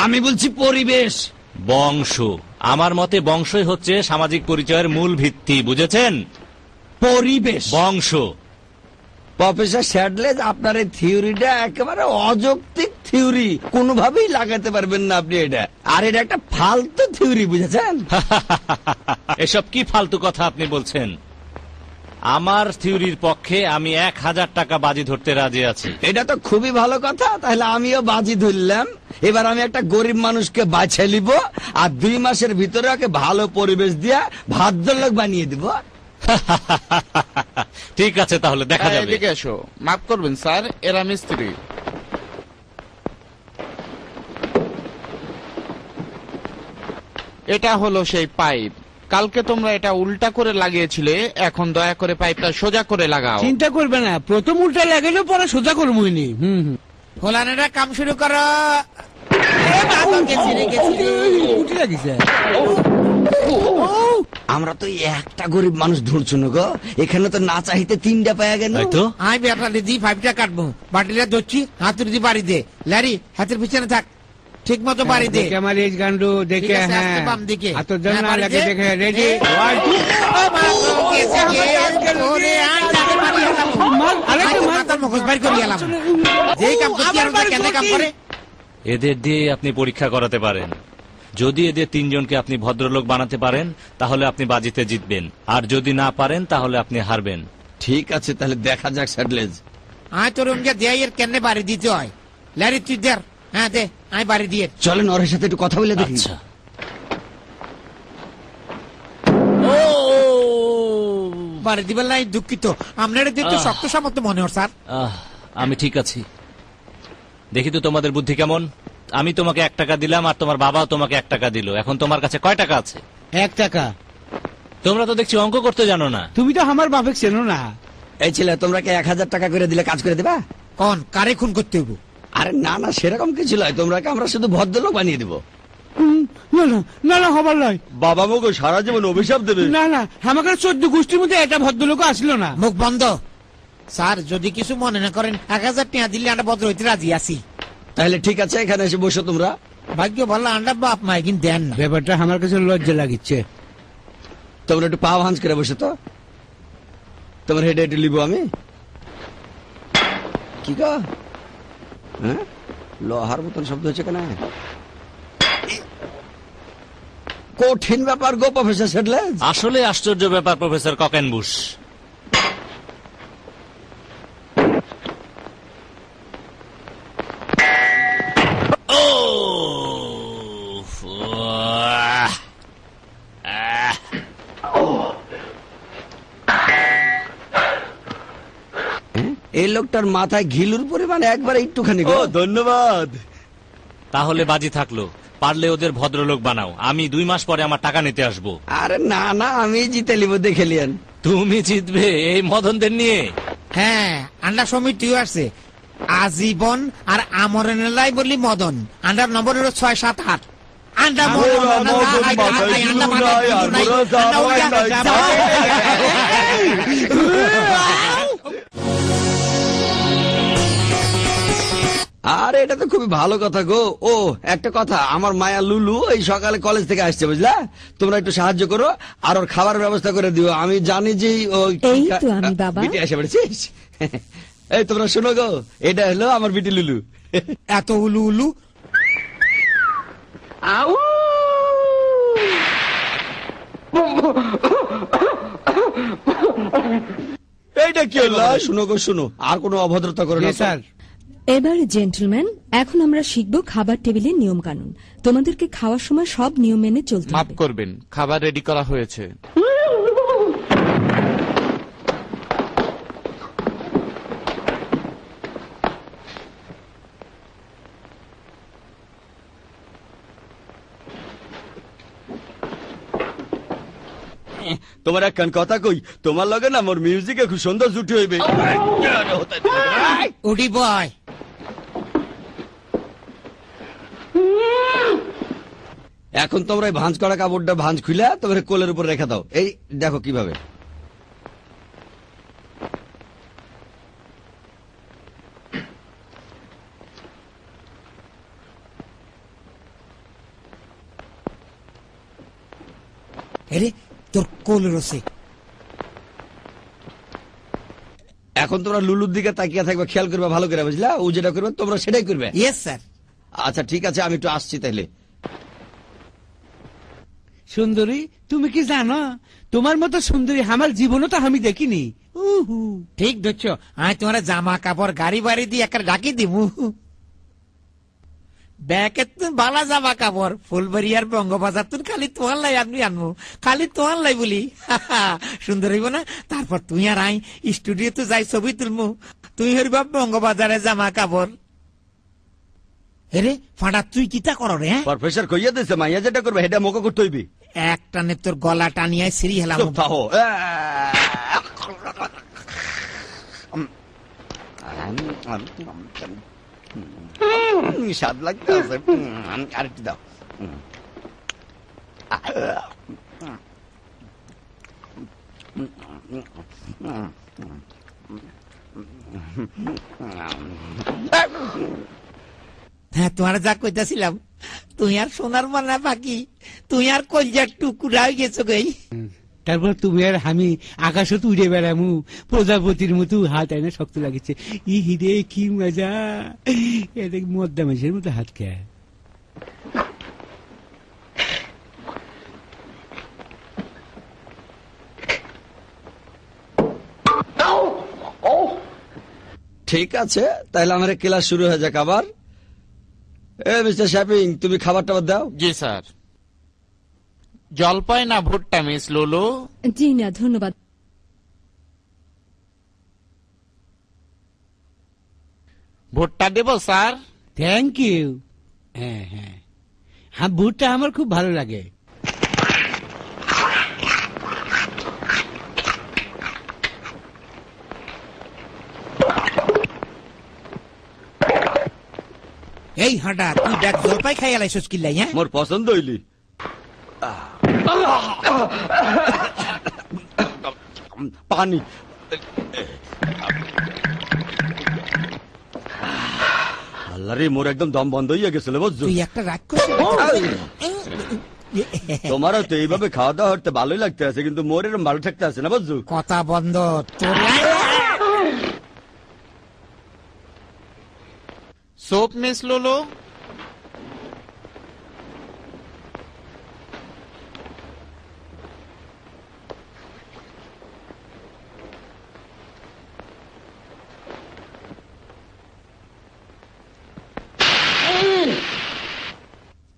আমি বলছি পরিবেশ। বংশ। আমার মতে বংশই হচ্ছে সামাজিক পরিচয়ের মূল ভিত্তি, বুঝেছেন? পরিবেশ বংশ। প্রফেসর স্যাডলেজ, আপনার এই থিওরিটা একেবারে অযৌক্তিক থিওরি, কোনোভাবেই লাগাতে পারবেন না আপনি এটা। আর এটা একটা ফালতু থিওরি, বুঝেছেন? এসব কি ফালতু কথা আপনি বলছেন? আমার থিওরির পক্ষে আমি 1000 টাকা বাজি ধরতে রাজি আছি। এটা তো খুবই ভালো কথা, তাহলে আমিও বাজি ধরলাম। এবার আমি একটা গরিব মানুষকে বাছে নিব, আর 2 মাসের ভিতরে ওকে ভালো পরিবেশ দিয়ে ভদ্রলোক বানিয়ে দিব। ঠিক আছে, তাহলে দেখা যাবে। এদিকে এসো। মাফ করবেন স্যার, এরা মিস্ত্রি। এটা হলো সেই পাইপ। কালকে তোমরা এটা উল্টা করে লাগিয়েছিলে, এখন দয়া করে পাইপটা সোজা করে লাগাও। চিন্তা করবে না, প্রথম উল্টা লাগাইলে পরে সোজা করবইনি। ফোলানেরা কাম শুরু করো। উঠে লাগিছে। আমরা তো একটা গরিব মানুষ ধরছো না গো, এখানে তো না চাইতে 3টা পায়া গেল। তাই তো। আমি ব্যাপারে দি 5টা কাটবো, বাটিটা ধরছি, হাতুড়ি দি বাড়ি দে। ল্যারি, হাতের পিছনে থাক, ঠিক মতো বাড়ি দে। দেখে আমার এই গান্ডু দেখে, ঠিক আছে, হ্যাঁ আস্তে বাম দিকে। আর তোর জন্য হ্যাঁ, বাড়ি লাগে দে। দেখে রেডি। এদের দিয়ে আপনি পরীক্ষা করাতে পারেন। যদি এদের 3 জনকে আপনি ভদ্রলোক বানাতে পারেন তাহলে আপনি বাজিতে জিতবেন, আর যদি না পারেন তাহলে আপনি হারবেন। ঠিক আছে, তাহলে দেখা যাক স্যাডলেজ। আয় তোর উনকে দেয় এর কেন বাড়ি দিতে হয়। ল্যারি তুই দে। হ্যাঁ দে, আমি বাড়ি দিয়ে। চলেন ওর সাথে একটু কথা বলে দেখি। আচ্ছা। বাড়ি দিবার লাই দুঃখিত, আপনার দেখতে শক্ত সামর্থ্য মনে হয় স্যার। আমি ঠিক আছি। দেখি তো তোমাদের বুদ্ধি কেমন। আমি তোমাকে 1 টাকা দিলাম, আর তোমার বাবাও তোমাকে 1 টাকা দিল। এখন তোমার কাছে কয় টাকা আছে? 1 টাকা। তোমরা তো দেখছি অঙ্ক করতে জানো না। তুমি তো আমার বাপে চেনো না। এই ছেলে, তোমরা কি 1000 টাকা করে দিলে কাজ করে দেবা? কোন কারে খুন করতে হইব? আরে না না, সেরকম কিছু নয়, তোমরা আমরা শুধু ভদ্রলোক বানিয়ে দিব। না না না না, হবার নয়। বাবা মুখো সারা জীবন অভিশাপ দেবে। না না, আমাকে 14 গোষ্ঠীর মধ্যে এটা ভদ্রলোক আসলো না। মুখ বন্ধ। স্যার যদি কিছু মনে না করেন, 1000 টাকা দিলে আমরা ভদ্র হইতে রাজি আছি। তাহলে ঠিক আছে, এখানে এসে বসো তোমরা। ভাগ্য ভালো, আন্ডা বাপ মাই কিন্তু দেন না। ব্যাপারটা আমার কাছে লজ্জা লাগিচ্ছে। তোমরা একটু পা ভাঁজ করে বসে তো। তোমার হেডে একটু লিবো আমি। কি গো, হ্যাঁ লোহার মতন শব্দ হচ্ছে কেন? কঠিন ব্যাপার গো প্রফেসর স্যাডলেজ। আসলে আশ্চর্য ব্যাপার প্রফেসর ককেনবুশ। এই লোকটার মাথায় ঘিলুর পরিমাণ একবার একটুখানি গো। ধন্যবাদ। তাহলে বাজি থাকলো, পারলে ওদের ভদ্রলোক বানাও। আমি 2 মাস পরে আমার টাকা নিতে আসবো। আরে না না, আমি জিতে লিব, দেখে লিয়েন। তুমি জিতবে এই মদনদের নিয়ে? হ্যাঁ, আন্ডা সমিতিও আছে আজীবন, আর আমরনেলাই বলি মদন। আন্ডার নম্বর হলো 6, 7, 8। আন্ডা আরে এটা তো খুবই ভালো কথা গো। ও একটা কথা, আমার মায়া লুলু এই সকালে কলেজ থেকে আসছে, বুঝলা? তোমরা একটু সাহায্য করো, আর ওর খাবারের ব্যবস্থা করে দিও। আমি জানি যে এই তো আমি বাবা। বিটি এসে পড়েছিস। এই তোমরা শোনো গো, এটা হলো আমার বিটি লুলু। এত উলু উলু। এইটা কি হলো? শুনো গো শুনো, আর কোনো অভদ্রতা করো না স্যার। এবার জেন্টলম্যান, এখন আমরা শিখব খাবার টেবিলের নিয়ম কানুন। তোমাদেরকে খাওয়ার সময় সব নিয়ম মেনে চলতে মাফ হবে। করবেন, খাবার রেডি করা হয়েছে। তোমার একখান কথা কই, তোমার লগে না মোর মিউজিকে খুব সুন্দর জুটি হইবে। উডি বয়। এখন তোমরা এই ভাঁজ করা কাপড়টা ভাঁজ খুলে তোমার কোলের উপর রেখে দাও। এই দেখো কিভাবে। এরে তোর কোল রসে। এখন তোমরা লুলুর দিকে তাকিয়ে থাকবে, খেয়াল করবে ভালো করে, বুঝলা? ও যেটা করবে তোমরা সেটাই করবে। Yes sir. আচ্ছা ঠিক আছে, আমি একটু আসছি তাহলে। সুন্দরী, তুমি কি জানো তোমার মতো সুন্দরী আমার জীবনও তো আমি দেখিনি। উহু। ঠিক ধরছো, আমি তোমার জামা কাপড় গাড়ি বাড়ি দিয়ে একটা ডাকি দিব। ব্যাকে তুমি বালা জামা কাপড় ফুলবাড়িয়ার বঙ্গবাজার তুমি খালি তোমার লাই আপনি আনবো, খালি তোমার লাই বলি। সুন্দর হইব না? তারপর তুই আর আই স্টুডিও তো যাই ছবি তুলবো, তুই হইবা বঙ্গবাজারে জামা কাপড়। এরে ফাটা তুই কিতা করো রে? প্রফেসর কইয়া দিছে মাইয়া যেটা করবে সেটা মোকে করতে হইবে। একটানে তোর গলা টানিয়ে সিঁড়ি হেলাম। চুপ থাকো। স্বাদ লাগতে আছে, আরেকটু দাও। হ্যাঁ, তোমার যা কইতাছিলাম, তুই আর সোনার মানা পাখি, তুই আর কলজার টুকুরা হয়ে গেছো গই। তারপর তুমি আর আমি আকাশত উড়ে বেড়ামু প্রজাপতির মতো, হাত আইনে শক্ত লাগিছে। ই হিরে কি মজা! এটা মদ্দা মাসের মতো হাত খেয়ে। ঠিক আছে, তাহলে আমার ক্লাস শুরু হয়ে যাক আবার। মিস্টার শ্যাপিং, তুমি খাবার টাবার দাও। জি স্যার। জলপাই না ভুট্টা মিস লুলু? জি না, ধন্যবাদ। ভুট্টা দেব স্যার? Thank you. হ্যাঁ হ্যাঁ হ্যাঁ, ভুট্টা আমার খুব ভালো লাগে। এই হাঁটা, তুই দেখ জলপাই খাই আলাইছস কিল্লাই? হ্যাঁ, মোর পছন্দ হইলি। পানি। আল্লাহ রে, মোর একদম দম বন্ধ হইয়া গেছিল বুঝছো। তুই একটা রাক্ষস। তোমারও তো এইভাবে খাওয়া দাওয়া করতে ভালোই লাগতে আছে, কিন্তু মোর এরকম ভালো থাকতে আছে না বুঝছো। কথা বন্ধ তোর। সোপ মিস লুলু?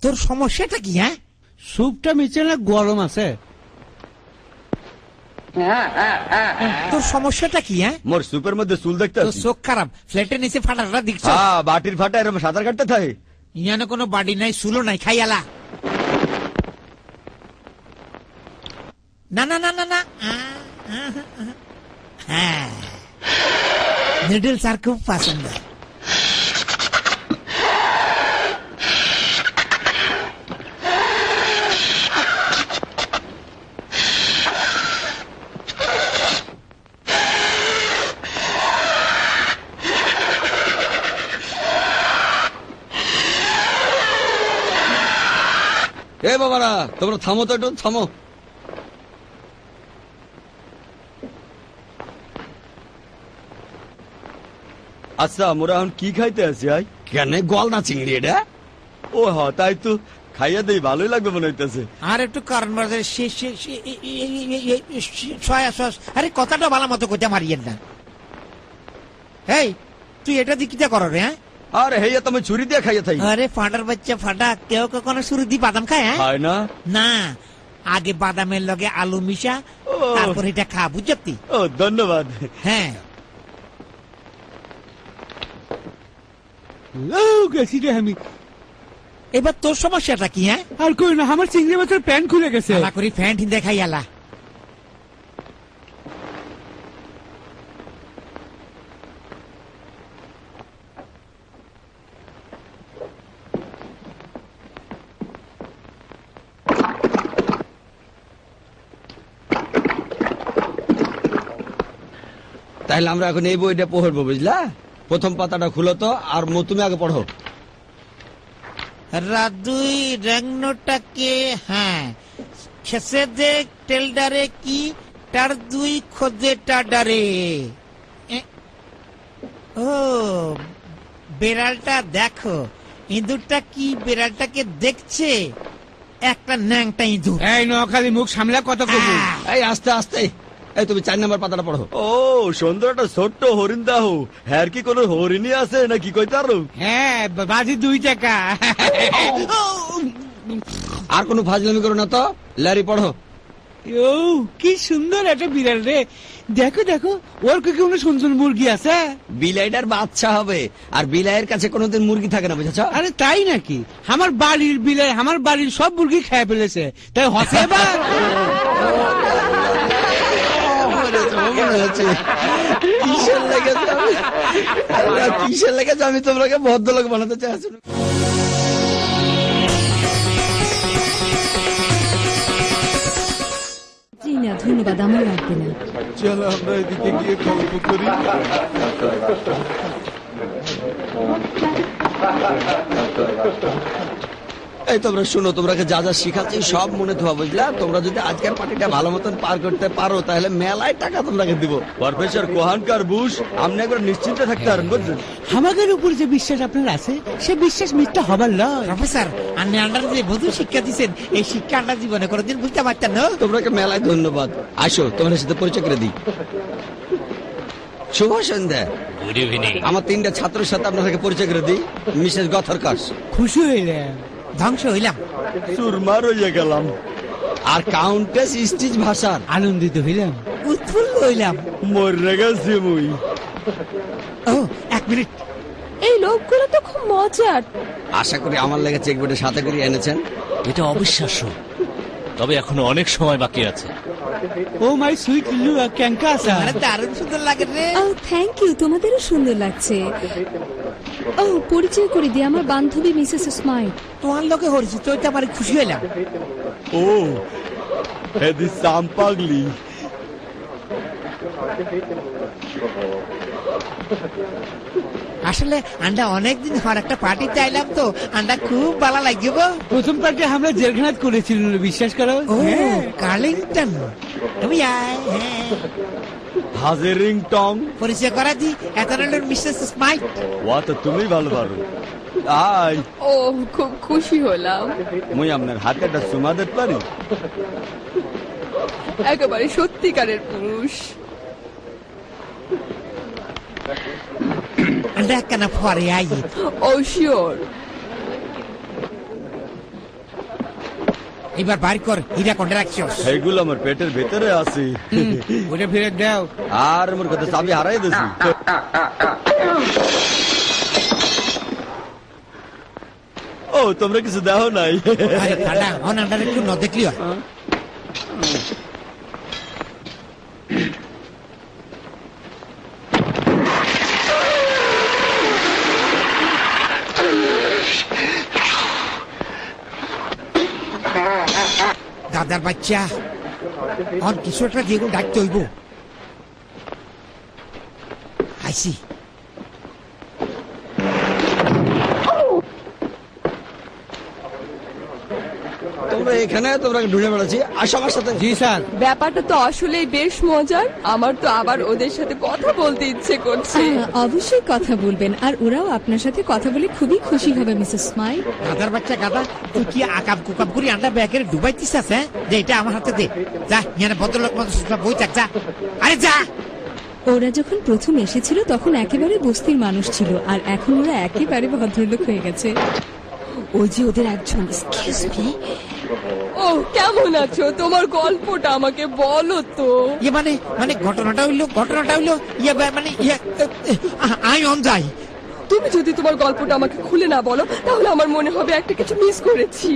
তোর সমস্যাটা কি? হ্যাঁ, স্যুপটা মিচে না গরম আছে। তোর সমস্যাটা কি? হ্যাঁ, মোর সুপের মধ্যে চুল দেখতে তোর আছি। চোখ খারাপ, ফ্ল্যাটের নিচে ফাটাটা দেখছ? হ্যাঁ, বাটির ফাটা এরকম সাঁতার কাটতে থাকে। ইয়ানে কোনো বাড়ি নাই, চুলো নাই, খাই আলা। না না না না না। হ্যাঁ, নিডলস আর খুব পছন্দ। এ বাবারা, তোমরা থামো তো, একটু থামো। আচ্ছা, মোরা এখন কি খাইতে আছি? আই কেন গলদা চিংড়ি এটা? ও হ, তাই তো, খাইয়া দেই, ভালোই লাগবে মনে হইতেছে। আর একটু কারণ বাজার সয়া সস। আরে কথাটা ভালো মতো কইতে মারিয়েন না। এই, তুই এটা দিয়ে কিটা করো রে? হ্যাঁ, আরে হেয়া তুমি ছুরি দিয়ে খাইয়া থাই। আরে ফাটার বাচ্চা ফাটা, কেউ কখনো শুরু দি বাদাম খায়? হ্যাঁ খায় না। না, আগে বাদামের লগে আলু মিশা, ও। তারপর এটা খা, বুঝছি? ও, ধন্যবাদ। হ্যাঁ, গেছি রে আমি। এবার তোর সমস্যাটা কি? হ্যাঁ, আর কই না, আমার চিংড়ি মাছের প্যান্ট খুলে গেছে। আলা করি ফ্যান ঠিন দেখাই আলা। তাহলে আমরা এখন এই বইটা পড়বো, বুঝলা? প্রথম পাতাটা খুলো তো, আর তুমি আগে পড়ো। রাধুই রংনোটাকে, হ্যাঁ, খেসে দেখ টেলডারে কি তার দুই খোঁজে টাডারে। ও বেড়ালটা দেখো, ইঁদুরটা কি বেড়ালটাকে দেখছে? একটা ন্যাংটা ইঁদুর। এই নোয়াখালী মুখ সামলা কথা কবি। এই আস্তে আস্তে, এই তুমি 4 নম্বর পাতাটা পড়ো। ও সুন্দর একটা ছোট্ট হরিণ দাও। হ্যাঁ কি কোনো হরিণই আছে নাকি কইতে আরো? হ্যাঁ বাজি 2 টাকা। আর কোনো ফাজলামি করো না তো। ল্যারি পড়ো। ও কি সুন্দর একটা বিড়াল রে। দেখো দেখো ওর কি কোনো সুন্দর মুরগি আছে? বিলাইটার বাচ্চা হবে, আর বিলাইয়ের কাছে কোনোদিন মুরগি থাকে না, বুঝেছ? আরে তাই নাকি? আমার বাড়ির বিলাই আমার বাড়ির সব মুরগি খেয়ে ফেলেছে, তাই হসে এবার। কিসের লেগেছে আমি তোমাকে ভদ্রলোক বানাতে চাইছি। জি না ধন্যবাদ, আমার লাগবে না। চলো আমরা এদিকে গিয়ে গল্প করি। এই তোমরা শুনো, তোমরা যা যা শিখাচ্ছি সব মনে থাকবে, বুঝলা? তোমরা যদি আজকের পার্টিটা ভালো মতন পার করতে পারো তাহলে মেলায় টাকা তোমরাকে দিব। প্রফেসর কোহানকার বুশ, আপনি একবার নিশ্চিন্ত থাকতে পারেন, বুঝলেন? আমাদের উপর যে বিশ্বাস আপনার আছে সে বিশ্বাস মিথ্যা হবার নয়। প্রফেসর আপনি আন্ডার যে বধু শিক্ষা দিচ্ছেন, এই শিক্ষা আন্ডার জীবনে কোনোদিন বুঝতে পারতেন না। তোমরাকে মেলায় ধন্যবাদ। আসো তোমার সাথে পরিচয় করে দিই। শুভ সন্ধ্যা। Good evening. আমার 3টা ছাত্রের সাথে আপনাকে পরিচয় করে দিই। মিসেস গথরকাস। খুশি হইলাম। ধ্বংস হইলাম। সুরমার হইয়া গেলাম। আর কাউন্টেস স্টিচ ভাষার। আনন্দিত হইলাম। উৎফুল্ল হইলাম। মরে গেছি মুই। ও 1 মিনিট। এই লোকগুলো তো খুব মজার। আশা করি আমার লেগে চেকবোর্ডে সাথে করে এনেছেন। এটা অবিশ্বাস্য, তবে এখনো অনেক সময় বাকি আছে। ও মাই সুইট লুয়া ক্যাঙ্কাসা। মানে দারুণ সুন্দর লাগে রে। ও থ্যাংক ইউ, তোমাদেরও সুন্দর লাগছে। ও পরিচয় করে দিই, আমার বান্ধবী মিসেস স্মাইল। তোমার লোকে হরিছি তো, এটা আমার খুশি হইলাম। ও এদি সাম্পাগলি। আসলে আন্ডা অনেকদিন হওয়ার একটা পার্টিতে আইলাম তো, আন্ডা খুব ভালো লাগবে। প্রথম পার্টি আমরা জেলখানাত করেছিল, বিশ্বাস করো। ও কার্লিংটন, তুমি আয়। হ্যাঁ হাজিরিং টং। পরিচয় করা দি, এত মিসেস স্মাইল। ওয়া তো তুমি ভালো পারো। আই ও খুব খুশি হলাম। মুই আপনার হাতেটা চুমা দিতে পারি? একেবারে সত্যিকারের পুরুষ। আন্ডা কেন পরে আই। O sure. এবার বাইর কর, হীরা কোনটা রাখছিস? এইগুলো আমার পেটের ভেতরে আছে। ওটা ফেরত দাও। আর মোর কথা চাবি হারাই দিছি। ও তোমরা কিছু দেখো নাই? আরে ঠান্ডা অন আন্ডার একটু ন দেখলি হয়। দাদার বাচ্চা অন কিছু একটা যেগুলো ডাকতে হইব। আইসি তোমরা এখানে তোমরা ঢুকে বেড়াচ্ছি। আসো আমার সাথে। জি স্যার। ব্যাপারটা তো আসলেই বেশ মজার। আমার তো আবার ওদের সাথে কথা বলতে ইচ্ছে করছে। অবশ্যই কথা বলবেন, আর ওরাও আপনার সাথে কথা বলে খুবই খুশি হবে মিসেস স্মাইল। দাদার বাচ্চা গাদা, তুই কি আকাম কুকাম করি আন্ডা ব্যাগের ডুবাইতিস আছে? যে এটা আমার হাতে দে। যা এখানে ভদ্রলোক মতো বই থাক, যা। আরে যা। ওরা যখন প্রথম এসেছিল তখন একেবারে বস্তির মানুষ ছিল, আর এখন ওরা একেবারে ভদ্রলোক হয়ে গেছে। ওই যে ওদের একজন, এক্সকিউজ মি। ও কেমন আছো? তোমার গল্পটা আমাকে বলো তো। ইয়ে মানে ঘটনাটা হইলো ইয়ে মানে ইয়ে আই অন যাই। তুমি যদি তোমার গল্পটা আমাকে খুলে না বলো তাহলে আমার মনে হবে একটা কিছু মিস করেছি।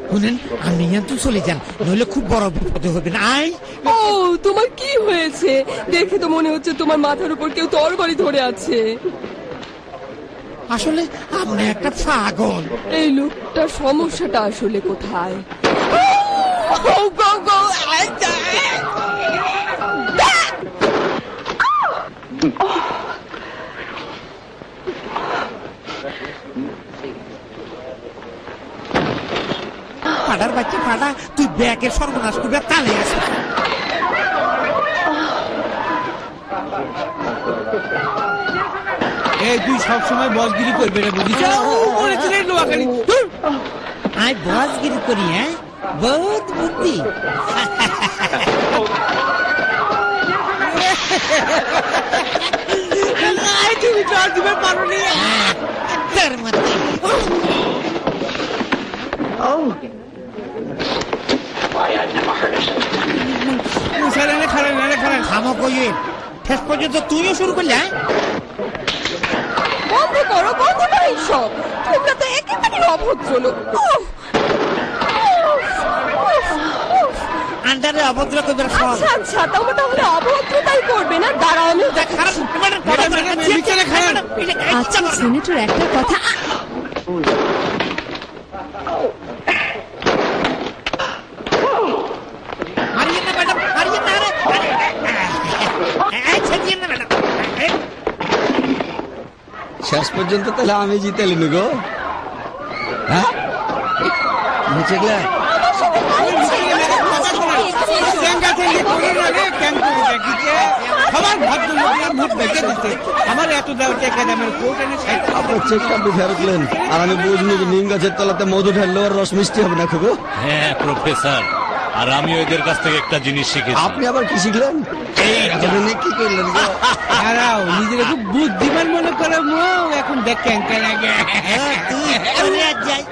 শুনেন, আপনি তো চলে যান, নইলে খুব বড় বিপদে হবে না। আই ও তোমার কি হয়েছে? দেখে তো মনে হচ্ছে তোমার মাথার উপর কেউ তরবারি ধরে আছে। আসলে আপনি একটা পাগল। এই লোকটার সমস্যাটা আসলে কোথায়? ফাটার বাচ্চা ফাটা, তুই ব্যাকের সর্বনাশ করবে তালে আসে। এই তুই সবসময় বসগিরি করবে না বুঝিস? নোয়াখালী আই বসগিরি করি, হ্যাঁ বহুত বুদ্ধি। তুমি জল দিবে পারো নি। তোর মতো থামো কইয়ে, শেষ পর্যন্ত তুইও শুরু করলে, হ্যাঁ? বন্ধ করো এইসব, তোমরা তো একেবারে অভদ্র লোক। আন্ডারে অভদ্র করবে সব। আচ্ছা আচ্ছা, তোমরা তাহলে অভদ্রতাই করবে না, দাঁড়াও আমি আচ্ছা সিনেটর একটা কথা, মারিয়ে না ম্যাডাম, মারিয়ে না রে, ছেড়িয়ে না ম্যাডাম। শেষ পর্যন্ত তাহলে আমি জিতেলি নি গো। হ্যাঁ নিচে গেলে আমার এত দাম টাকা দামের কোট এনে আপনার চেকটা আপনি ফেরত নেন, আর আমি বুঝলি যে নিম গাছের তলাতে মধু ঢাললে আর রস মিষ্টি হবে না খুব। হ্যাঁ প্রফেসর, আর আমি ওদের কাছ থেকে একটা জিনিস শিখেছি। আপনি আবার কি শিখলেন? কি করলেন গো? দাঁড়াও, নিজের খুব বুদ্ধিমান মনে করো মো, এখন দেখ ক্যাঙ্কা লাগে। তুই যাই